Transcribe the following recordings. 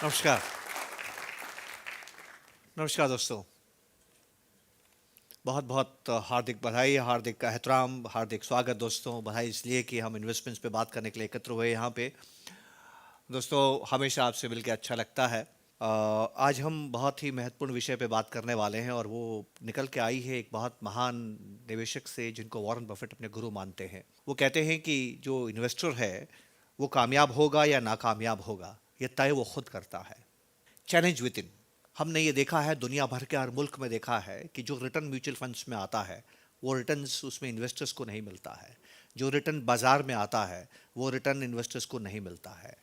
नमस्कार। नमस्कार दोस्तों। बहुत बहुत हार्दिक बधाई, हार्दिक एहतराम, हार्दिक स्वागत दोस्तों। बधाई इसलिए कि हम इन्वेस्टमेंट्स पे बात करने के लिए एकत्र हुए यहाँ पे। दोस्तों, हमेशा आपसे मिलकर अच्छा लगता है। आज हम बहुत ही महत्वपूर्ण विषय पे बात करने वाले हैं और वो निकल के आई है एक बहुत महान निवेशक से जिनको वॉरेन बफेट अपने गुरु मानते हैं। वो कहते हैं कि जो इन्वेस्टर है वो कामयाब होगा या नाकामयाब होगा, ये तय वो खुद करता है। Challenge with in. हमने ये देखा है, दुनिया भर के हर मुल्क में देखा है कि जो रिटर्न म्यूचुअल फंड्स में आता है वो रिटर्न्स उसमें इन्वेस्टर्स को नहीं मिलता है। जो रिटर्न बाजार में आता है वो रिटर्न इन्वेस्टर्स को नहीं मिलता है।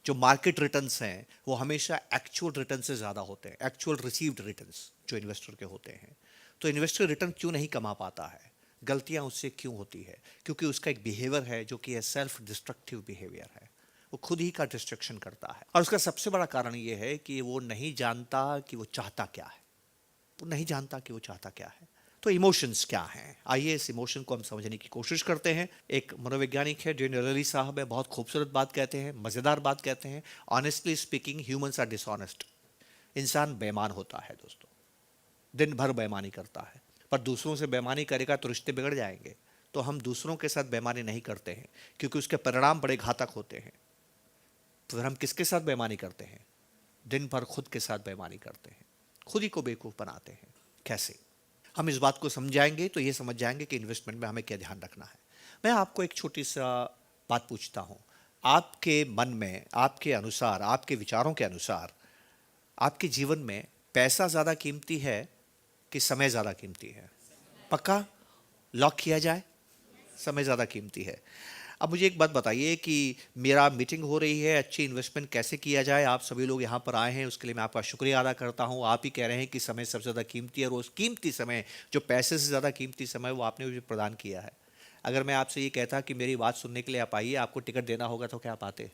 जो मार्केट रिटर्न्स हैं वो हमेशा एक्चुअल रिटर्न से ज़्यादा होते हैं, एक्चुअल रिसीव्ड रिटर्न्स जो इन्वेस्टर के होते हैं। तो इन्वेस्टर रिटर्न क्यों नहीं कमा पाता है? गलतियां उससे क्यों होती है? क्योंकि उसका एक बिहेवियर है जो कि सेल्फ डिस्ट्रक्टिव बिहेवियर है। वो खुद ही का डिस्ट्रक्शन करता है और उसका सबसे बड़ा कारण ये है कि वो नहीं जानता कि वो चाहता क्या है। वो नहीं जानता कि वो चाहता क्या है। तो इमोशंस क्या हैं? आइए इस इमोशन को हम समझने की कोशिश करते हैं। एक मनोवैज्ञानिक है जेन रली साहब है, बहुत खूबसूरत बात कहते हैं, मज़ेदार बात कहते हैं। Honestly speaking, humans are dishonest. इंसान बेईमान होता है दोस्तों, दिन भर बेईमानी करता है। पर दूसरों से बेईमानी करेगा तो रिश्ते बिगड़ जाएंगे। तो हम दूसरों के साथ बेईमानी नहीं करते हैं क्योंकि उसके परिणाम बड़े घातक होते हैं। तो फिर हम किसके साथ बेईमानी करते हैं? दिन भर खुद के साथ बेईमानी करते हैं, खुद ही को बेवकूफ़ बनाते हैं। कैसे? हम इस बात को समझाएंगे तो ये समझ जाएंगे कि इन्वेस्टमेंट में हमें क्या ध्यान रखना है। मैं आपको एक छोटी सा बात पूछता हूँ। आपके मन में, आपके अनुसार, आपके विचारों के अनुसार, आपके जीवन में पैसा ज़्यादा कीमती है कि समय ज़्यादा कीमती है? पक्का लॉक किया जाए? समय ज़्यादा कीमती है। अब मुझे एक बात बताइए कि मेरा मीटिंग हो रही है, अच्छी इन्वेस्टमेंट कैसे किया जाए। आप सभी लोग यहाँ पर आए हैं, उसके लिए मैं आपका शुक्रिया अदा करता हूँ। आप ही कह रहे हैं कि समय सबसे ज़्यादा कीमती है और उस कीमती समय, जो पैसे से ज़्यादा कीमती समय, वो आपने मुझे प्रदान किया है। अगर मैं आपसे ये कहता कि मेरी बात सुनने के लिए आप आइए, आपको टिकट देना होगा, तो क्या आप आते?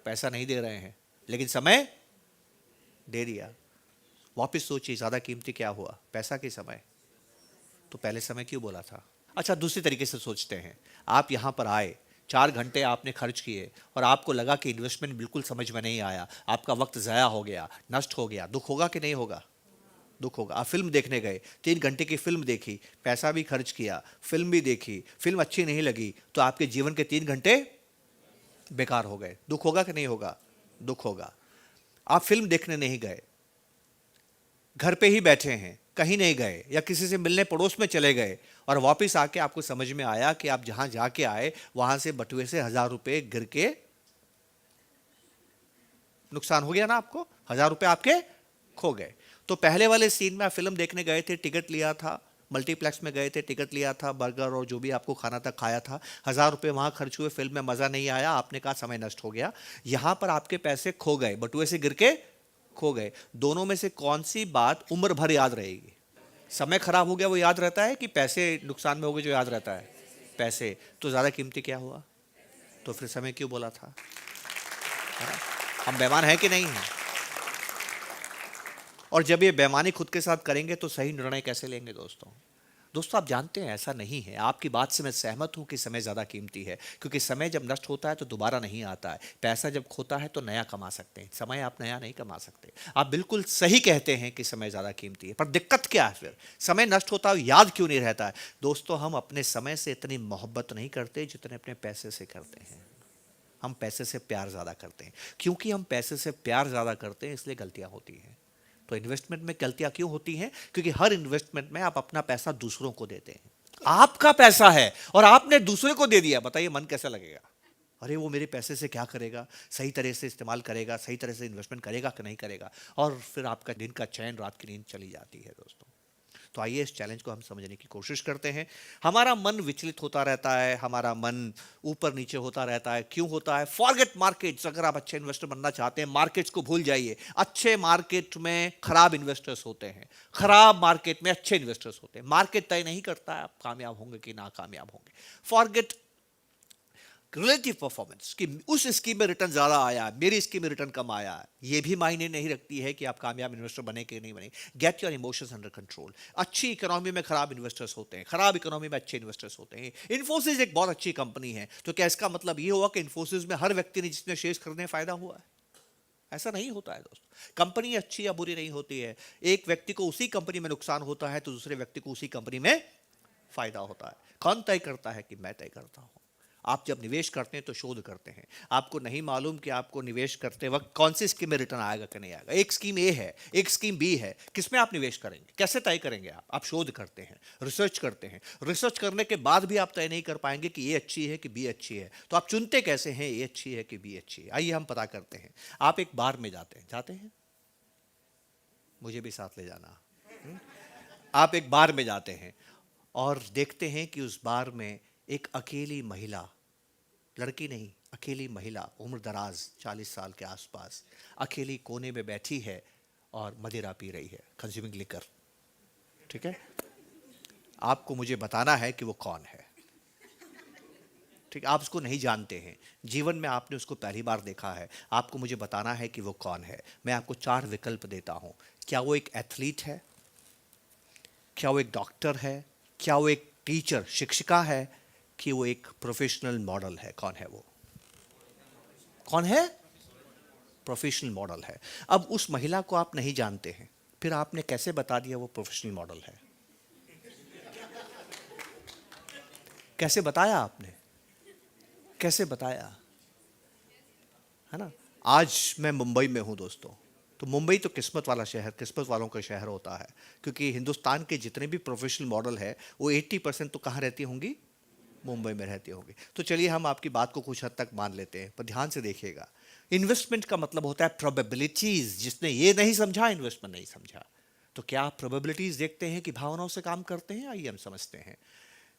पैसा नहीं दे रहे हैं लेकिन समय दे दिया। वापस सोचिए, ज़्यादा कीमती क्या हुआ, पैसा कि समय? तो पहले समय क्यों बोला था? अच्छा, दूसरी तरीके से सोचते हैं। आप यहाँ पर आए, 4 घंटे आपने खर्च किए और आपको लगा कि इन्वेस्टमेंट बिल्कुल समझ में नहीं आया, आपका वक्त ज़ाया हो गया, नष्ट हो गया। दुख होगा कि नहीं होगा? दुख होगा। आप फिल्म देखने गए, 3 घंटे की फिल्म देखी, पैसा भी खर्च किया, फिल्म भी देखी, फिल्म अच्छी नहीं लगी, तो आपके जीवन के 3 घंटे बेकार हो गए। दुख होगा कि नहीं होगा? दुख होगा। आप फिल्म देखने नहीं गए, घर पे ही बैठे हैं, कहीं नहीं गए, या किसी से मिलने पड़ोस में चले गए और वापस आके आपको समझ में आया कि आप जहां जाके आए वहां से बटुए से 1,000 रुपए गिर के नुकसान हो गया ना आपको। 1,000 रुपए आपके खो गए। तो पहले वाले सीन में आप फिल्म देखने गए थे, टिकट लिया था, मल्टीप्लेक्स में गए थे, टिकट लिया था, बर्गर और जो भी आपको खाना था खाया था, 1,000 रुपए वहां खर्च हुए, फिल्म में मजा नहीं आया, आपने कहा समय नष्ट हो गया। यहां पर आपके पैसे खो गए, बटुए से गिर के खो गए। दोनों में से कौन सी बात उम्र भर याद रहेगी? समय खराब हो गया वो याद रहता है कि पैसे नुकसान में हो गए जो याद रहता है? पैसे। तो ज्यादा कीमती क्या हुआ? तो फिर समय क्यों बोला था? है ना? हम बेईमान हैं कि नहीं हैं? और जब ये बेईमानी खुद के साथ करेंगे तो सही निर्णय कैसे लेंगे दोस्तों? दोस्तों, आप जानते हैं ऐसा नहीं है। आपकी बात से मैं सहमत हूं कि समय ज़्यादा कीमती है, क्योंकि समय जब नष्ट होता है तो दोबारा नहीं आता है। पैसा जब खोता है तो नया कमा सकते हैं, समय आप नया नहीं कमा सकते। आप बिल्कुल सही कहते हैं कि समय ज़्यादा कीमती है, पर दिक्कत क्या है फिर? समय नष्ट होता है, याद क्यों नहीं रहता है? दोस्तों, हम अपने समय से इतनी मोहब्बत नहीं करते जितने अपने पैसे से करते हैं। हम पैसे से प्यार ज़्यादा करते हैं। क्योंकि हम पैसे से प्यार ज़्यादा करते हैं इसलिए गलतियां होती हैं। तो इन्वेस्टमेंट में गलतियां क्यों होती हैं? क्योंकि हर इन्वेस्टमेंट में आप अपना पैसा दूसरों को देते हैं। आपका पैसा है और आपने दूसरे को दे दिया। बताइए मन कैसा लगेगा? अरे वो मेरे पैसे से क्या करेगा, सही तरह से इस्तेमाल करेगा, सही तरह से इन्वेस्टमेंट करेगा कि नहीं करेगा? और फिर आपका दिन का चैन, रात की नींद चली जाती है दोस्तों। तो आइए इस चैलेंज को हम समझने की कोशिश करते हैं। हमारा मन विचलित होता रहता है, हमारा मन ऊपर नीचे होता रहता है। क्यों होता है? Forget markets. अगर आप अच्छे इन्वेस्टर बनना चाहते हैं, मार्केट्स को भूल जाइए। अच्छे मार्केट में खराब इन्वेस्टर्स होते हैं, खराब मार्केट में अच्छे इन्वेस्टर्स होते हैं। मार्केट तय नहीं करता है आप कामयाब होंगे कि नाकामयाब होंगे। फॉरगेट रिलेटिव परफॉर्मेंस कि उस स्कीम में रिटर्न ज्यादा आया, मेरी स्कीम में रिटर्न कम आया, ये भी मायने नहीं रखती है कि आप कामयाब इन्वेस्टर बने कि नहीं बने। Get your emotions under control. अच्छी इकोनॉमी में खराब इन्वेस्टर्स होते हैं, खराब इकोनॉमी में अच्छे इन्वेस्टर्स होते हैं। इन्फोसिस एक बहुत अच्छी कंपनी है, तो क्या इसका मतलब ये हुआ कि इन्फोसिस में हर व्यक्ति ने जिसने शेयर्स खरीदने फायदा हुआ है? ऐसा नहीं होता है दोस्तों। कंपनी अच्छी या बुरी नहीं होती है, एक व्यक्ति को उसी कंपनी में नुकसान होता है तो दूसरे व्यक्ति को उसी कंपनी में फायदा होता है। कौन तय करता है? कि मैं तय करता हूं। आप जब निवेश करते हैं तो शोध करते हैं, आपको नहीं मालूम कि आपको निवेश करते वक्त कौन सी स्कीम में रिटर्न आएगा कि नहीं आएगा। एक स्कीम ए है, एक स्कीम बी है, किसमें आप निवेश करेंगे, कैसे तय करेंगे? आप शोध करते हैं, रिसर्च करते हैं। रिसर्च करने के बाद भी आप तय नहीं कर पाएंगे कि ए अच्छी है कि बी अच्छी है, तो आप चुनते कैसे हैं ए अच्छी है कि बी अच्छी है? आइए हम पता करते हैं। आप एक बार में जाते हैं, मुझे भी साथ ले जाना। आप एक बार में जाते हैं और देखते हैं कि उस बार में एक अकेली महिला, लड़की नहीं, अकेली महिला, उम्र दराज 40 साल के आसपास, अकेली कोने में बैठी है और मदिरा पी रही है, कंज्यूमिंग लिकर। ठीक है, आपको मुझे बताना है कि वो कौन है। ठीक, आप उसको नहीं जानते हैं, जीवन में आपने उसको पहली बार देखा है, आपको मुझे बताना है कि वो कौन है। मैं आपको 4 विकल्प देता हूं। क्या वो एक एथलीट है? क्या वो एक डॉक्टर है? क्या वो एक टीचर, शिक्षिका है? कि वो एक प्रोफेशनल मॉडल है? कौन है वो? कौन है? प्रोफेशनल मॉडल है। अब उस महिला को आप नहीं जानते हैं, फिर आपने कैसे बता दिया वो प्रोफेशनल मॉडल है? कैसे बताया आपने? कैसे बताया? है ना। आज मैं मुंबई में हूं दोस्तों, तो मुंबई तो किस्मत वाला शहर, किस्मत वालों का शहर होता है, क्योंकि हिंदुस्तान के जितने भी प्रोफेशनल मॉडल है वो 80% तो कहाँ रहती होंगी? मुंबई में रहती होगी। तो चलिए हम आपकी बात को कुछ हद तक मान लेते हैं, पर ध्यान से देखिएगा। इन्वेस्टमेंट का मतलब होता है प्रोबेबिलिटीज। जिसने ये नहीं समझा, इन्वेस्टमेंट नहीं समझा। तो क्या आप प्रोबेबिलिटीज देखते हैं कि भावनाओं से काम करते हैं? आइए हम समझते हैं।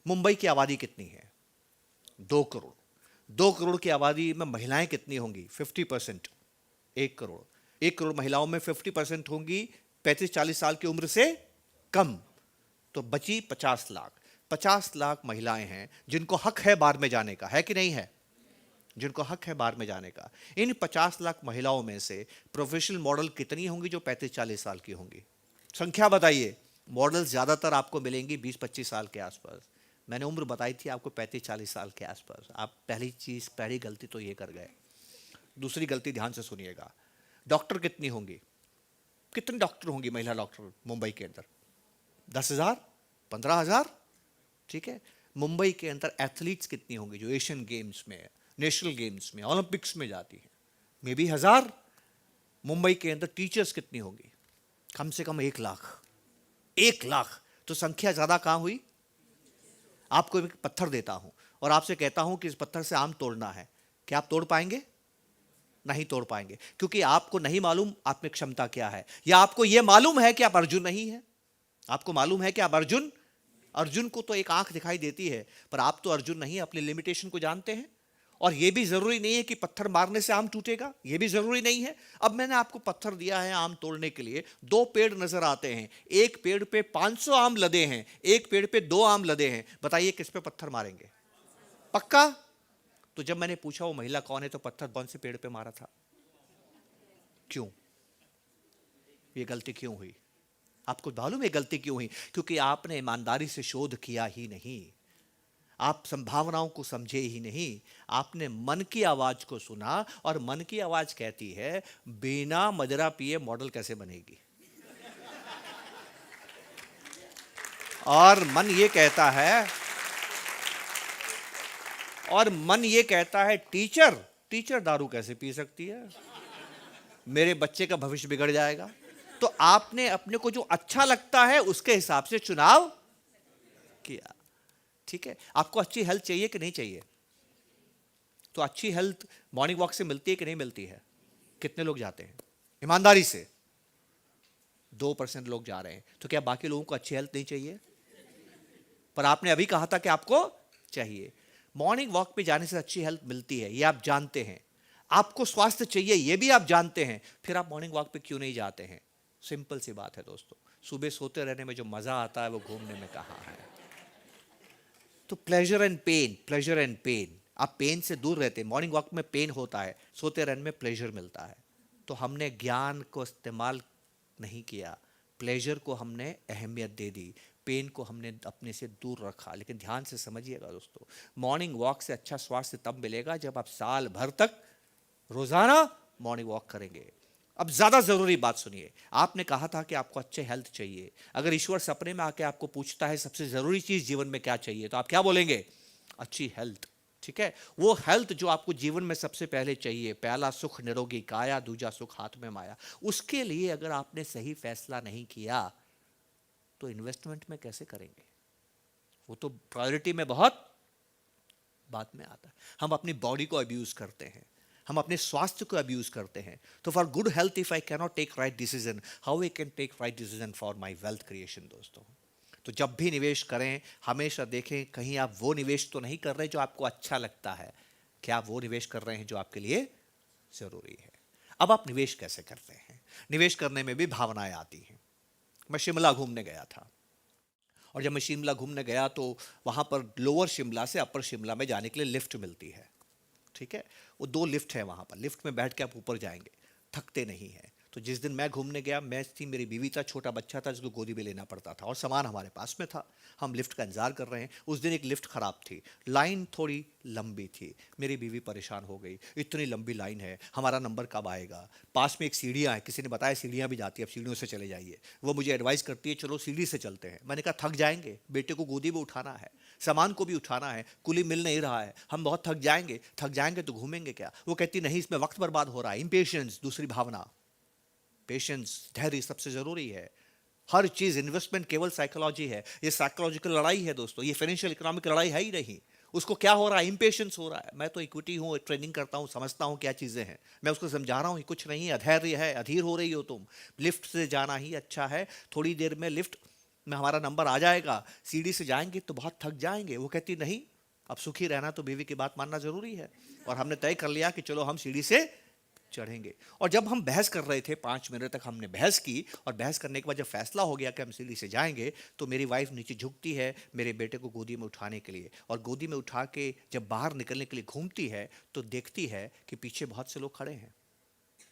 मुंबई की आबादी कितनी है? 2 करोड़। 2 करोड़ की आबादी में महिलाएं कितनी होंगी? 50%। 1 करोड़। 1 करोड़ महिलाओं में 50% होंगी 35-40 साल की उम्र से कम, तो बची 50 लाख। 50 लाख महिलाएं हैं जिनको हक है बार में जाने का, है कि नहीं है? जिनको हक है बार में जाने का। इन 50 लाख महिलाओं में से प्रोफेशनल मॉडल कितनी होंगी जो 35-40 साल की होंगी? संख्या बताइए। मॉडल ज्यादातर आपको मिलेंगी 20-25 साल के आसपास। मैंने उम्र बताई थी आपको 35-40 साल के आसपास। आप पहली गलती तो ये कर गए। दूसरी गलती ध्यान से सुनिएगा। डॉक्टर कितनी होंगी? कितने डॉक्टर होंगी महिला डॉक्टर मुंबई के अंदर? 10,000? 15,000? ठीक है। मुंबई के अंदर एथलीट्स कितनी होंगी जो एशियन गेम्स में, नेशनल गेम्स में, ओलंपिक्स में जाती है? May be 1,000। मुंबई के अंदर टीचर्स कितनी होंगी? कम से कम 1 लाख। 1 लाख। तो संख्या ज्यादा कहां हुई? आपको एक पत्थर देता हूं और आपसे कहता हूं कि इस पत्थर से आम तोड़ना है, क्या आप तोड़ पाएंगे? नहीं तोड़ पाएंगे, क्योंकि आपको नहीं मालूम आप में क्षमता क्या है। या आपको यह मालूम है कि आप अर्जुन नहीं है? आपको मालूम है कि आप अर्जुन को तो एक आंख दिखाई देती है, पर आप तो अर्जुन नहीं, अपनी लिमिटेशन को जानते हैं। और यह भी जरूरी नहीं है कि पत्थर मारने से आम टूटेगा, यह भी जरूरी नहीं है। अब मैंने आपको पत्थर दिया है आम तोड़ने के लिए, 2 पेड़ नजर आते हैं, एक पेड़ पे 500 आम लदे हैं, एक पेड़ पे 2 आम लदे हैं। बताइए किस पे पत्थर मारेंगे? पक्का? तो जब मैंने पूछा वो महिला कौन है, तो पत्थर कौन से पेड़ पे मारा था? क्यों? ये गलती क्यों हुई? आपको मालूम है गलती क्यों हुई? क्योंकि आपने ईमानदारी से शोध किया ही नहीं, आप संभावनाओं को समझे ही नहीं। आपने मन की आवाज को सुना और मन की आवाज कहती है बिना मदिरा पिए मॉडल कैसे बनेगी। और मन ये कहता है टीचर दारू कैसे पी सकती है, मेरे बच्चे का भविष्य बिगड़ जाएगा। तो आपने अपने को जो अच्छा लगता है उसके हिसाब से चुनाव किया। ठीक है। आपको अच्छी हेल्थ चाहिए कि नहीं चाहिए? तो अच्छी हेल्थ मॉर्निंग वॉक से मिलती है कि नहीं मिलती है? कितने लोग जाते हैं? ईमानदारी से 2% लोग जा रहे हैं। तो क्या बाकी लोगों को अच्छी हेल्थ नहीं चाहिए? पर आपने अभी कहा था कि आपको चाहिए। मॉर्निंग वॉक पे जाने से अच्छी हेल्थ मिलती है, ये आप जानते हैं। आपको स्वास्थ्य चाहिए, ये भी आप जानते हैं, फिर आप मॉर्निंग वॉक पे क्यों नहीं जाते हैं? सिंपल सी बात है दोस्तों, सुबह सोते रहने में जो मजा आता है वो घूमने में कहाँ है। तो प्लेजर एंड पेन, आप पेन से दूर रहते हैं। मॉर्निंग वॉक में पेन होता है, सोते रहने में प्लेजर मिलता है। तो हमने ज्ञान को इस्तेमाल नहीं किया, प्लेजर को हमने अहमियत दे दी, पेन को हमने अपने से दूर रखा। लेकिन ध्यान से समझिएगा दोस्तों, मॉर्निंग वॉक से अच्छा स्वास्थ्य तब मिलेगा जब आप साल भर तक रोजाना मॉर्निंग वॉक करेंगे। अब ज्यादा जरूरी बात सुनिए, आपने कहा था कि आपको अच्छे हेल्थ चाहिए। अगर ईश्वर सपने में आके आपको पूछता है सबसे जरूरी चीज जीवन में क्या चाहिए, तो आप क्या बोलेंगे? अच्छी हेल्थ। ठीक है, वो हेल्थ जो आपको जीवन में सबसे पहले चाहिए, पहला सुख निरोगी काया, दूजा सुख हाथ में माया, उसके लिए अगर आपने सही फैसला नहीं किया तो इन्वेस्टमेंट में कैसे करेंगे? वो तो प्रायोरिटी में बहुत बाद में आता है। हम अपनी बॉडी को अब्यूज करते हैं, हम अपने स्वास्थ्य को अब्यूज करते हैं। तो for good health if I cannot take right decision, how I can take right decision for my wealth creation? दोस्तों, तो जब भी निवेश करें हमेशा देखें कहीं आप वो निवेश तो नहीं कर रहे जो आपको अच्छा लगता है, क्या आप वो निवेश कर रहे हैं जो आपके लिए जरूरी है? अब आप निवेश कैसे करते हैं? निवेश करने में भी भावनाएं आती हैं। मैं शिमला घूमने गया था, और जब मैं शिमला घूमने गया तो वहाँ पर लोअर शिमला से अपर शिमला में जाने के लिए लिफ्ट मिलती है। ठीक है, वो 2 लिफ्ट है वहाँ पर, लिफ्ट में बैठ के आप ऊपर जाएंगे, थकते नहीं हैं। तो जिस दिन मैं घूमने गया, मैं थी, मेरी बीवी था, छोटा बच्चा था जिसको गोदी में लेना पड़ता था, और सामान हमारे पास में था। हम लिफ्ट का इंतजार कर रहे हैं। उस दिन एक लिफ्ट खराब थी, लाइन थोड़ी लंबी थी। मेरी बीवी परेशान हो गई, इतनी लंबी लाइन है, हमारा नंबर कब आएगा? पास में एक सीढ़ियाँ हैं, किसी ने बताया सीढ़ियाँ भी जाती है, अब सीढ़ियों से चले जाइए। वो मुझे एडवाइस करती है चलो सीढ़ी से चलते हैं। मैंने कहा थक जाएंगे, बेटे को गोदी में उठाना है, सामान को भी उठाना है, कुली मिल नहीं रहा है, हम बहुत थक जाएंगे तो घूमेंगे क्या? वो कहती नहीं, इसमें वक्त बर्बाद हो रहा है। इंपेशेंस दूसरी भावना, पेशेंस, धैर्य सबसे जरूरी है। हर चीज, इन्वेस्टमेंट केवल साइकोलॉजी है, ये साइकोलॉजिकल लड़ाई है दोस्तों, ये फाइनेंशियल इकोनॉमिक लड़ाई है ही नहीं। उसको क्या हो रहा है? इंपेशेंस हो रहा है। मैं तो इक्विटी हूँ, ट्रेनिंग करता हूँ, समझता हूँ क्या चीजें हैं, मैं उसको समझा रहा हूँ कुछ नहीं है, अधैर्य है, अधीर हो रही हो तुम। लिफ्ट से जाना ही अच्छा है, थोड़ी देर में लिफ्ट में हमारा नंबर आ जाएगा, सीढ़ी से जाएंगे तो बहुत थक जाएंगे। वो कहती नहीं, अब सुखी रहना तो बीवी की बात मानना जरूरी है, और हमने तय कर लिया कि चलो हम सीढ़ी से चढ़ेंगे। और जब हम बहस कर रहे थे, 5 मिनट तक हमने बहस की, और बहस करने के बाद जब फैसला हो गया कि हम सीढ़ी से जाएंगे, तो मेरी वाइफ नीचे झुकती है मेरे बेटे को गोदी में उठाने के लिए, और गोदी में उठा के जब बाहर निकलने के लिए घूमती है तो देखती है कि पीछे बहुत से लोग खड़े हैं।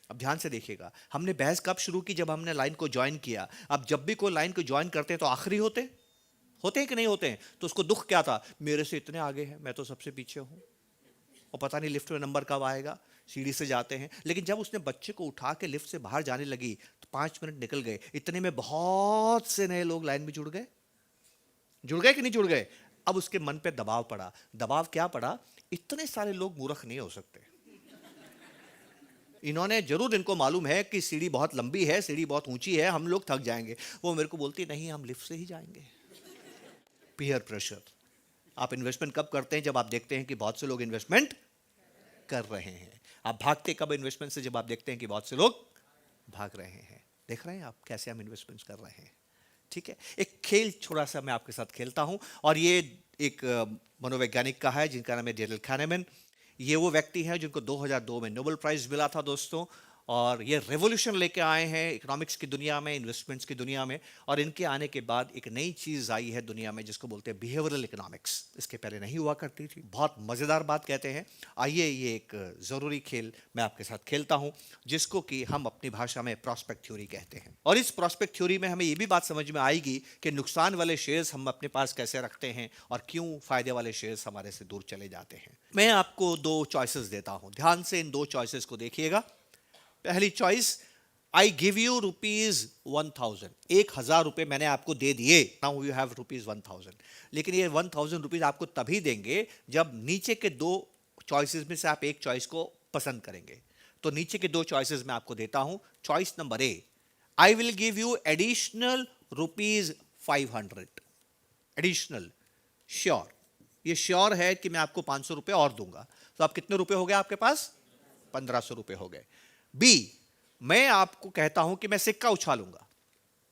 अब ध्यान से देखिएगा, हमने बहस कब शुरू की? जब हमने लाइन को ज्वाइन किया। अब जब भी कोई लाइन को ज्वाइन करते हैं तो आखिरी होते होते हैं कि नहीं होते हैं? तो उसको दुख क्या था? मेरे से इतने आगे हैं, मैं तो सबसे पीछे हूं, और पता नहीं लिफ्ट में नंबर कब आएगा। सीढ़ी से जाते हैं, लेकिन जब उसने बच्चे को उठा के लिफ्ट से बाहर जाने लगी तो 5 मिनट निकल गए, इतने में बहुत से नए लोग लाइन में जुड़ गए। जुड़ गए कि नहीं जुड़ गए? अब उसके मन पे दबाव पड़ा। दबाव क्या पड़ा? इतने सारे लोग मूर्ख नहीं हो सकते, इन्होंने जरूर, इनको मालूम है कि सीढ़ी बहुत लंबी है, सीढ़ी बहुत ऊंची है, हम लोग थक जाएंगे। वो मेरे को बोलती नहीं, हम लिफ्ट से ही जाएंगे। Peer pressure. आप इन्वेस्टमेंट कब करते हैं? जब आप देखते हैं कि बहुत से लोग इन्वेस्टमेंट कर रहे हैं। आप भागते कब इन्वेस्टमेंट से? जब आप देखते हैं कि बहुत से लोग भाग रहे हैं। देख रहे हैं आप कैसे हम इन्वेस्टमेंट कर रहे हैं? ठीक है, एक खेल थोड़ा सा मैं आपके साथ खेलता हूं, और ये एक मनोवैज्ञानिक का है जिनका नाम है डेनियल kahneman। ये वो व्यक्ति हैं जिनको 2002 में नोबेल प्राइज मिला था दोस्तों, और ये रेवोल्यूशन लेके आए हैं इकोनॉमिक्स की दुनिया में, इन्वेस्टमेंट्स की दुनिया में। और इनके आने के बाद एक नई चीज आई है दुनिया में जिसको बोलते हैं बिहेवियरल इकोनॉमिक्स। इसके पहले नहीं हुआ करती थी। बहुत मजेदार बात कहते हैं। आइए, ये एक जरूरी खेल मैं आपके साथ खेलता हूं, जिसको कि हम अपनी भाषा में प्रॉस्पेक्ट थ्योरी कहते हैं। और इस प्रॉस्पेक्ट थ्योरी में हमें ये भी बात समझ में आएगी कि नुकसान वाले शेयर्स हम अपने पास कैसे रखते हैं, और क्यों फायदे वाले शेयर्स हमारे से दूर चले जाते हैं। मैं आपको 2 चॉइसेस देता हूं, ध्यान से इन 2 चॉइसेस को देखिएगा। पहली चॉइस, आई गिव यू ₹1000, 1000 रुपए मैंने आपको दे दिए, नाउ यू हैव ₹1000। लेकिन ये 1000 रुपीज आपको तभी देंगे जब नीचे के 2 चॉइसेस में से आप एक चॉइस को पसंद करेंगे। तो नीचे के 2 चॉइसेस मैं आपको देता हूं। Choice number A, I will give you additional ₹500। Additional, sure, ये श्योर है कि मैं आपको 500 रुपए और दूंगा। तो आप कितने रुपए हो गए आपके पास? 1500 रुपए हो गए। बी, मैं आपको कहता हूं कि मैं सिक्का उछालूंगा,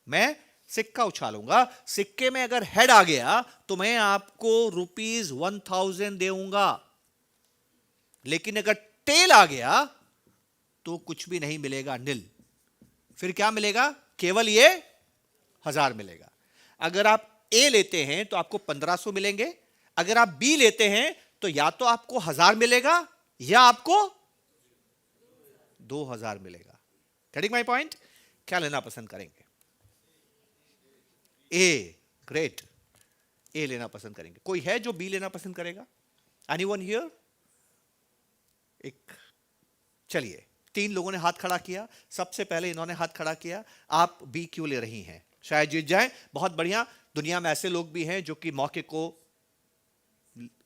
मैं सिक्का उछालूंगा, सिक्के में अगर हेड आ गया तो मैं आपको ₹1000 दूंगा, लेकिन अगर टेल आ गया तो कुछ भी नहीं मिलेगा, नील। फिर क्या मिलेगा? केवल ये 1000 मिलेगा। अगर आप ए लेते हैं तो आपको 1500 मिलेंगे, अगर आप बी लेते हैं तो या तो आपको 1000 मिलेगा या आपको 2000 मिलेगा। Getting my point? क्या लेना पसंद करेंगे? ए, ग्रेट, ए लेना पसंद करेंगे। कोई है जो बी लेना पसंद करेगा? Anyone here? एक, चलिए तीन लोगों ने हाथ खड़ा किया। सबसे पहले इन्होंने हाथ खड़ा किया, आप बी क्यों ले रही हैं, शायद जीत जाएं, बहुत बढ़िया। दुनिया में ऐसे लोग भी हैं जो कि मौके को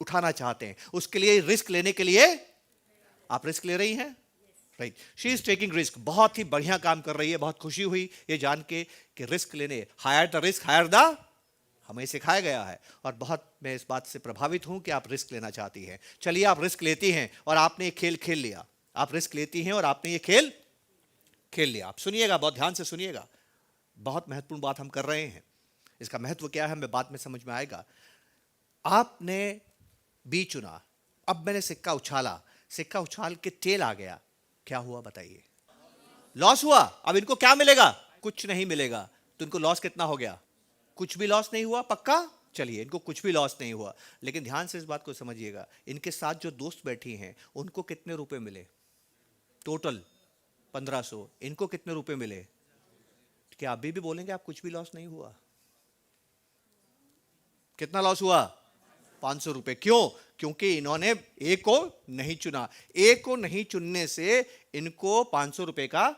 उठाना चाहते हैं, उसके लिए रिस्क लेने के लिए आप रिस्क ले रही हैं, right. She is taking risk, बहुत ही बढ़िया काम कर रही है। बहुत खुशी हुई ये जान के कि रिस्क लेने, higher the risk higher the, हमें सिखाया गया है। और बहुत मैं इस बात से प्रभावित हूं कि आप रिस्क लेना चाहती हैं। चलिए, आप रिस्क लेती हैं और आपने ये खेल खेल लिया। आप रिस्क लेती हैं और आपने ये खेल खेल लिया। आप सुनिएगा, बहुत ध्यान से सुनिएगा, बहुत महत्वपूर्ण बात हम कर रहे हैं। इसका महत्व क्या है हमें बाद में समझ में आएगा। आपने बी चुना, अब मैंने सिक्का उछाला, सिक्का उछाल के टेल आ गया, क्या हुआ बताइए? लॉस हुआ। अब इनको क्या मिलेगा? कुछ नहीं मिलेगा। तो इनको लॉस कितना हो गया? कुछ भी लॉस नहीं हुआ, पक्का? चलिए, इनको कुछ भी लॉस नहीं हुआ। लेकिन ध्यान से इस बात को समझिएगा, इनके साथ जो दोस्त बैठी हैं उनको कितने रुपए मिले? टोटल 1500। इनको कितने रुपए मिले? क्या अभी भी बोलेंगे आप कुछ भी लॉस नहीं हुआ? कितना लॉस हुआ? 500 रुपए। क्यों? क्योंकि इन्होंने ए को नहीं चुना। ए को नहीं चुनने से इनको 500 रुपए का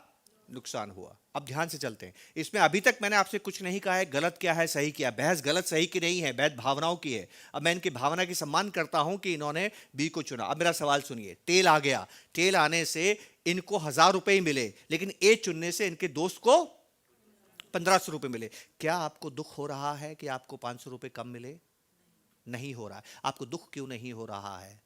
नुकसान हुआ। अब ध्यान से चलते हैं। इसमें अभी तक मैंने आपसे कुछ नहीं कहा है गलत क्या है सही क्या है। बहस गलत सही की नहीं है, बहस भावनाओं की है। अब मैं इनकी भावना की सम्मान करता हूं कि इन्होंने बी को चुना। अब मेरा सवाल सुनिए, टेल आ गया, टेल आने से इनको 1000 रुपए ही मिले, लेकिन ए चुनने से इनके दोस्त को 1500 रुपए मिले। क्या आपको दुख हो रहा है कि आपको 500 रुपए कम मिले? नहीं हो रहा है। आपको दुख क्यों नहीं हो रहा है?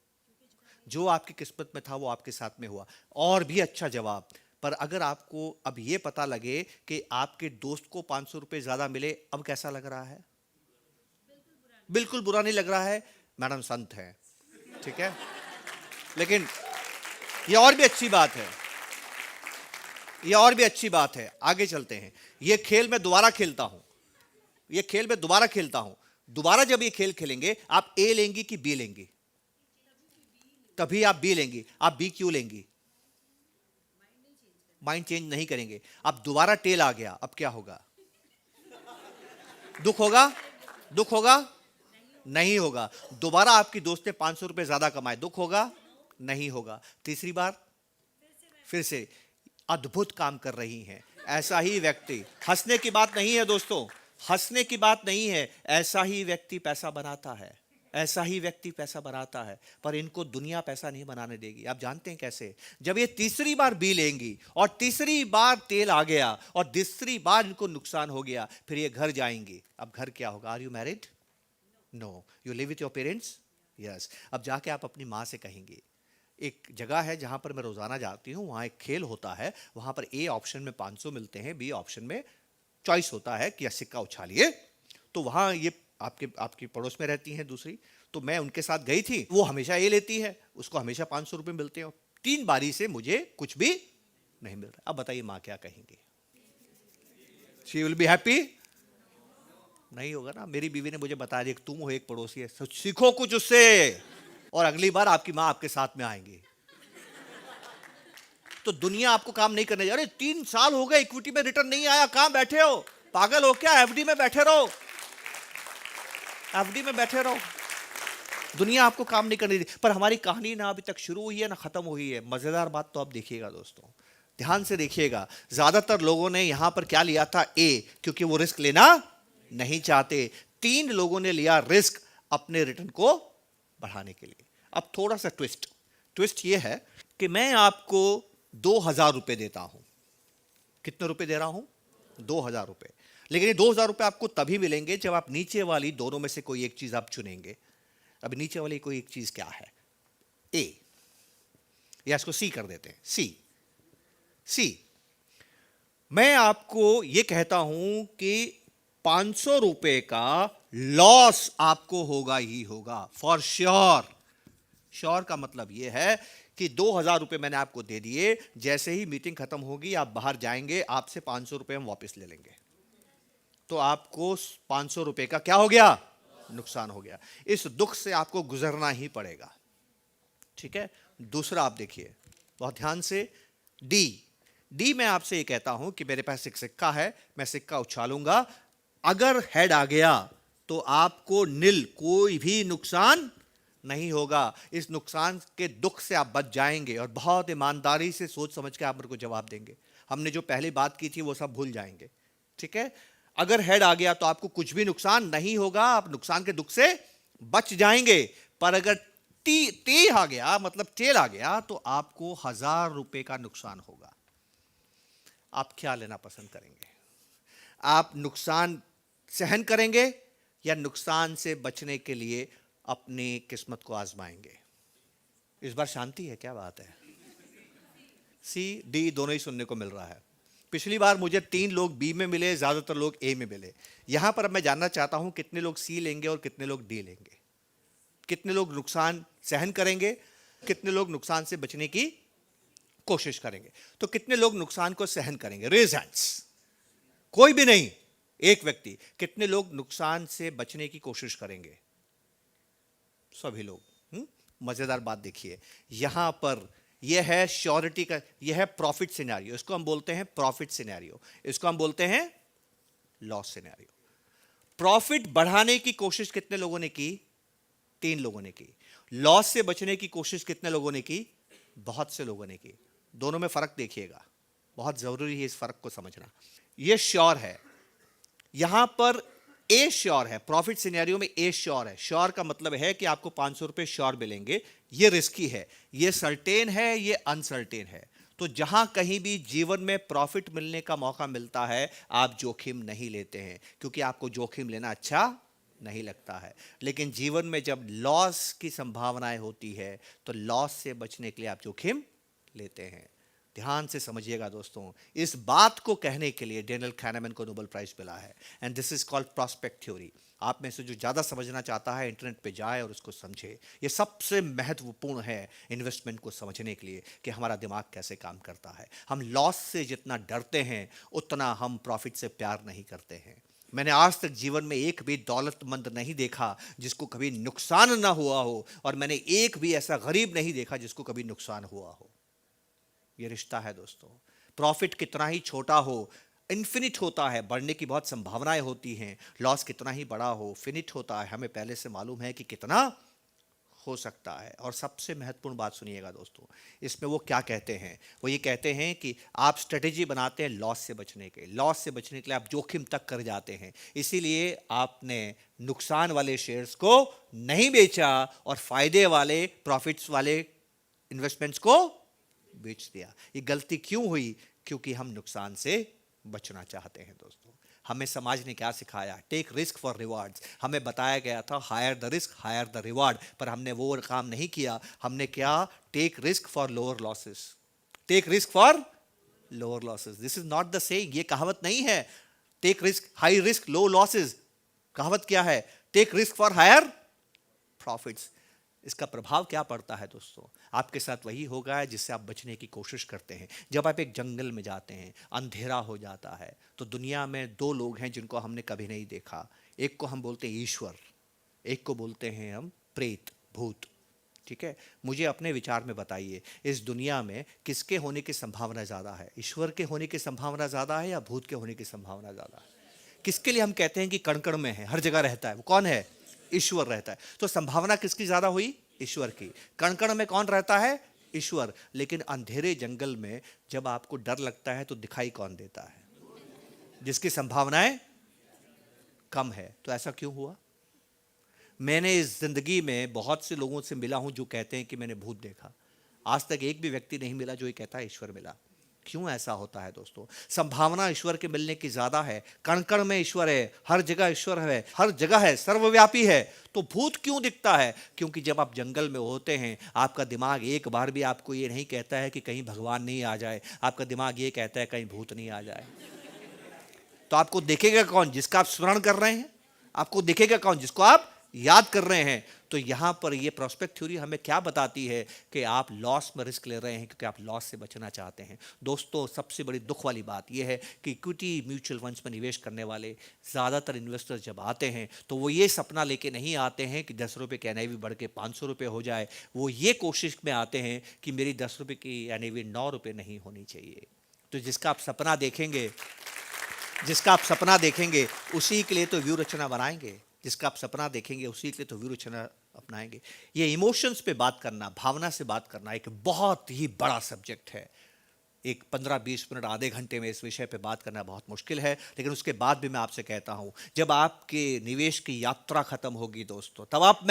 जो आपकी किस्मत में था वो आपके साथ में हुआ। और भी अच्छा जवाब, पर अगर आपको अब ये पता लगे कि आपके दोस्त को 500 रुपए ज्यादा मिले, अब कैसा लग रहा है? बिल्कुल बुरा नहीं लग रहा है। मैडम संत है, ठीक है, लेकिन ये और भी अच्छी बात है, ये और भी अच्छी बात है। आगे चलते हैं। ये खेल मैं दोबारा खेलता हूं, ये खेल मैं दोबारा खेलता हूं। दोबारा जब ये खेल खेलेंगे, आप ए लेंगी कि बी लेंगी? तभी आप बी लेंगी। आप बी क्यों लेंगी? माइंड चेंज नहीं करेंगे। अब दोबारा टेल आ गया, अब क्या होगा? दुख होगा? दुख होगा? नहीं होगा। दोबारा आपकी दोस्त ने 500 रुपए ज्यादा कमाए, दुख होगा? नहीं होगा। तीसरी बार फिर से अद्भुत काम कर रही हैं। ऐसा ही व्यक्ति, हंसने की बात नहीं है दोस्तों, हंसने की बात नहीं है, ऐसा ही व्यक्ति पैसा बनाता है, ऐसा ही व्यक्ति पैसा बनाता है। पर इनको दुनिया पैसा नहीं बनाने देगी। आप जानते हैं कैसे? जब ये तीसरी बार बी लेंगी और तीसरी बार तेल आ गया और तीसरी बार इनको नुकसान हो गया, फिर ये घर जाएंगी। अब घर क्या होगा? Are you married? No. You live with your parents? Yes. अब जाके आप अपनी माँ से कहेंगे, एक जगह है जहां पर मैं रोजाना जाती हूं, वहां एक खेल होता है, वहां पर ए ऑप्शन में 500 मिलते हैं, बी ऑप्शन में चॉइस होता है कि सिक्का उछालिए। तो वहां ये आपकी पड़ोस में रहती हैं दूसरी, तो मैं उनके साथ गई थी। वो हमेशा ए लेती है, उसको हमेशा 500 रुपए मिलते हैं। 3 बारी से मुझे कुछ भी नहीं मिल रहा। अब बताइए माँ क्या कहेंगी? She will be happy? नहीं होगा ना। मेरी बीवी ने मुझे बता दिया, तुम हो एक पड़ोसी है, सीखो कुछ उससे, और अगली बार आपकी मां आपके साथ में आएंगी। तो दुनिया आपको काम नहीं करने जा रही। 3 साल हो गए इक्विटी में रिटर्न नहीं आया, कहां बैठे हो? पागल हो क्या? एफडी में बैठे रहो, एफडी में बैठे रहो। दुनिया आपको काम नहीं करने दी। पर हमारी कहानी ना अभी तक शुरू हुई है ना खत्म हुई है। मजेदार बात तो आप देखिएगा दोस्तों, ध्यान से देखिएगा। ज्यादातर लोगों ने यहां पर क्या लिया था? ए, क्योंकि वो रिस्क लेना नहीं चाहते। 3 लोगों ने लिया रिस्क अपने रिटर्न को बढ़ाने के लिए। अब थोड़ा सा ट्विस्ट ये है कि मैं आपको 2000 रुपए देता हूं। कितने रुपए दे रहा हूं? 2000 रुपए। लेकिन ये 2000 रुपए आपको तभी मिलेंगे जब आप नीचे वाली दोनों में से कोई एक चीज आप चुनेंगे। अब नीचे वाली कोई एक चीज क्या है? ए, या इसको सी कर देते हैं। सी मैं आपको यह कहता हूं कि 500 रुपए का लॉस आपको होगा ही होगा, फॉर श्योर। श्योर का मतलब यह है कि 2000 रुपए मैंने आपको दे दिए, जैसे ही मीटिंग खत्म होगी आप बाहर जाएंगे, आपसे 500 रुपए हम वापस ले लेंगे। तो आपको 500 रुपए का क्या हो गया? नुकसान हो गया। इस दुख से आपको गुजरना ही पड़ेगा, ठीक है। दूसरा आप देखिए बहुत ध्यान से, डी मैं आपसे ये कहता हूं कि मेरे पास एक सिक्का है, मैं सिक्का उछालूंगा, अगर हेड आ गया तो आपको निल, कोई भी नुकसान नहीं होगा। इस नुकसान के दुख से आप बच जाएंगे और बहुत ईमानदारी से सोच समझ के आप मेरे को जवाब देंगे। हमने जो पहले बात की थी वो सब भूल जाएंगे, ठीक है। अगर हेड आ गया तो आपको कुछ भी नुकसान नहीं होगा, आप नुकसान के दुख से बच जाएंगे। पर अगर टी आ गया, मतलब टेल आ गया, तो आपको 1000 रुपए का नुकसान होगा। आप क्या लेना पसंद करेंगे? आप नुकसान सहन करेंगे या नुकसान से बचने के लिए अपनी किस्मत को आजमाएंगे? इस बार शांति है, क्या बात है? सी डी दोनों ही सुनने को मिल रहा है। पिछली बार मुझे 3 लोग बी में मिले, ज्यादातर लोग ए में मिले। यहां पर अब मैं जानना चाहता हूं कितने लोग सी लेंगे और कितने लोग डी लेंगे। कितने लोग नुकसान सहन करेंगे, कितने लोग नुकसान से बचने की कोशिश करेंगे। तो कितने लोग नुकसान को सहन करेंगे? Raise hands. कोई भी नहीं, एक व्यक्ति। कितने लोग नुकसान से बचने की कोशिश करेंगे? सभी लोग। मजेदार बात देखिए, यहां पर यह है श्योरिटी का, यह है प्रॉफिट सिनेरियो। इसको हम बोलते हैं प्रॉफिट सिनेरियो, इसको हम बोलते हैं लॉस सिनेरियो। प्रॉफिट बढ़ाने की कोशिश कितने लोगों ने की? 3 लोगों ने की। लॉस से बचने की कोशिश कितने लोगों ने की? बहुत से लोगों ने की। दोनों में फर्क देखिएगा, बहुत जरूरी है इस फर्क को समझना। यह श्योर है, यहां पर ए श्योर है। प्रॉफिट सिनेरियो में ए श्योर है। श्योर का मतलब है कि आपको 500 रुपए श्योर मिलेंगे। ये रिस्की है, ये सर्टेन है, ये अनसर्टेन है। तो जहां कहीं भी जीवन में प्रॉफिट मिलने का मौका मिलता है, आप जोखिम नहीं लेते हैं, क्योंकि आपको जोखिम लेना अच्छा नहीं लगता है। लेकिन जीवन में जब लॉस की संभावनाएं होती है, तो लॉस से बचने के लिए आप जोखिम लेते हैं। ध्यान से समझिएगा दोस्तों, इस बात को कहने के लिए डेनियल kahneman को नोबेल प्राइज मिला है, and this is called prospect theory. आप में से जो ज्यादा समझना चाहता है, इंटरनेट पे जाए और उसको समझे। ये सबसे महत्वपूर्ण है इन्वेस्टमेंट को समझने के लिए, कि हमारा दिमाग कैसे काम करता है। हम लॉस से जितना डरते हैं, उतना हम प्रॉफिट से प्यार नहीं करते हैं। मैंने आज तक जीवन में एक भी दौलतमंद नहीं देखा जिसको कभी नुकसान ना हुआ हो, और मैंने एक भी ऐसा गरीब नहीं देखा जिसको कभी नुकसान हुआ हो। ये रिश्ता है दोस्तों। प्रॉफिट कितना ही छोटा हो, इन्फिनिट होता है, बढ़ने की बहुत संभावनाएं होती हैं। लॉस कितना ही बड़ा हो, फिनिट होता है, हमें पहले से मालूम है कि कितना हो सकता है। और सबसे महत्वपूर्ण बात सुनिएगा दोस्तों, इसमें वो क्या कहते हैं? वो ये कहते हैं कि आप स्ट्रेटेजी बनाते हैं लॉस से बचने के। लॉस से बचने के लिए आप जोखिम तक कर जाते हैं। इसीलिए आपने नुकसान वाले शेयर्स को नहीं बेचा और फायदे वाले, प्रॉफिट्स वाले इन्वेस्टमेंट्स को बेच दिया। ये गलती क्यों हुई? क्योंकि हम नुकसान से बचना चाहते हैं दोस्तों। हमें समाज ने क्या सिखाया? Take risk for rewards. हमें बताया गया था higher the risk higher the reward, पर हमने वो काम नहीं किया। हमने क्या? Take risk for lower losses. Take risk for lower losses. This is not the saying, ये कहावत नहीं है। Take risk, high risk, low losses. कहावत क्या है? Take risk for higher profits. इसका प्रभाव क्या पड़ता है दोस्तों? आपके साथ वही होगा जिससे आप बचने की कोशिश करते हैं। जब आप एक जंगल में जाते हैं, अंधेरा हो जाता है, तो दुनिया में 2 लोग हैं जिनको हमने कभी नहीं देखा। एक को हम बोलते हैं ईश्वर, एक को बोलते हैं हम प्रेत, भूत। ठीक है, मुझे अपने विचार में बताइए, इस दुनिया में किसके होने की संभावना ज़्यादा है? ईश्वर के होने की संभावना ज़्यादा है या भूत के होने की संभावना ज़्यादा है? किसके लिए हम कहते हैं कि कण कण में है, हर जगह रहता है? वो कौन है? ईश्वर रहता है। तो संभावना किसकी ज्यादा हुई? ईश्वर की। कण कण में कौन रहता है? ईश्वर। लेकिन अंधेरे जंगल में जब आपको डर लगता है तो दिखाई कौन देता है? जिसकी संभावनाएं कम है। तो ऐसा क्यों हुआ? मैंने इस जिंदगी में बहुत से लोगों से मिला हूं जो कहते हैं कि मैंने भूत देखा। आज तक एक भी व्यक्ति नहीं मिला जो ये कहता है ईश्वर मिला। क्यों ऐसा होता है दोस्तों? संभावना ईश्वर के मिलने की ज्यादा है। कण कण में ईश्वर है, हर जगह ईश्वर है, हर जगह है, सर्वव्यापी है। तो भूत क्यों दिखता है? क्योंकि जब आप जंगल में होते हैं, आपका दिमाग एक बार भी आपको ये नहीं कहता है कि कहीं भगवान नहीं आ जाए। आपका दिमाग ये कहता है कहीं भूत नहीं आ जाए। तो आपको देखेगा कौन? जिसका आप स्मरण कर रहे हैं। आपको देखेगा कौन? जिसको आप याद कर रहे हैं। तो यहां पर ये प्रोस्पेक्ट थ्योरी हमें क्या बताती है? कि आप लॉस में रिस्क ले रहे हैं क्योंकि आप लॉस से बचना चाहते हैं। दोस्तों, सबसे बड़ी दुख वाली बात यह है कि इक्विटी म्यूचुअल फंड्स में निवेश करने वाले ज़्यादातर इन्वेस्टर्स जब आते हैं तो वो ये सपना लेके नहीं आते हैं कि 10 रुपये की NAV बढ़ के 500 रुपये हो जाए। वो ये कोशिश में आते हैं कि मेरी 10 रुपये की NAV 9 रुपये नहीं होनी चाहिए। तो जिसका आप सपना देखेंगे उसी के लिए तो व्यू रचना बनाएंगे। जिसका आप सपना देखेंगे उसी के लिए तो व्यू रचना अपनाएंगे। ये इमोशंस पे बात करना, भावना से बात करना एक बहुत ही बड़ा सब्जेक्ट है। एक 15-20 मिनट, आधे घंटे में इस विषय पे बात करना बहुत मुश्किल है, लेकिन उसके बाद भी मैं आपसे कहता हूं, जब आपके निवेश की यात्रा खत्म होगी दोस्तों, तब आप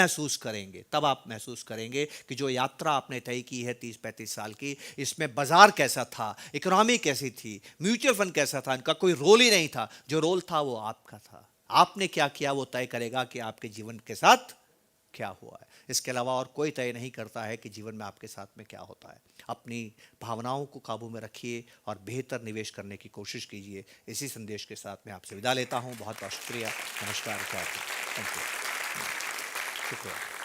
महसूस करेंगे कि जो यात्रा आपने तय की है 30-35 साल की, इसमें बाजार कैसा था, इकोनॉमी कैसी थी, म्यूचुअल फंड कैसा था, इनका कोई रोल ही नहीं था। जो रोल था वो आपका था। आपने क्या किया वो तय करेगा कि आपके जीवन के साथ क्या हुआ है। इसके अलावा और कोई तय नहीं करता है कि जीवन में आपके साथ में क्या होता है। अपनी भावनाओं को काबू में रखिए और बेहतर निवेश करने की कोशिश कीजिए। इसी संदेश के साथ मैं आपसे विदा लेता हूं। बहुत बहुत शुक्रिया। नमस्कार। Thank you. शुक्रिया।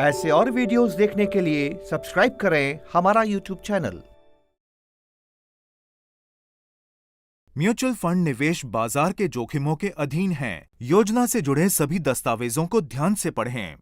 ऐसे और वीडियोस देखने के लिए सब्सक्राइब करें हमारा यूट्यूब चैनल। म्यूचुअल फंड निवेश बाजार के जोखिमों के अधीन हैं। योजना से जुड़े सभी दस्तावेजों को ध्यान से पढ़ें।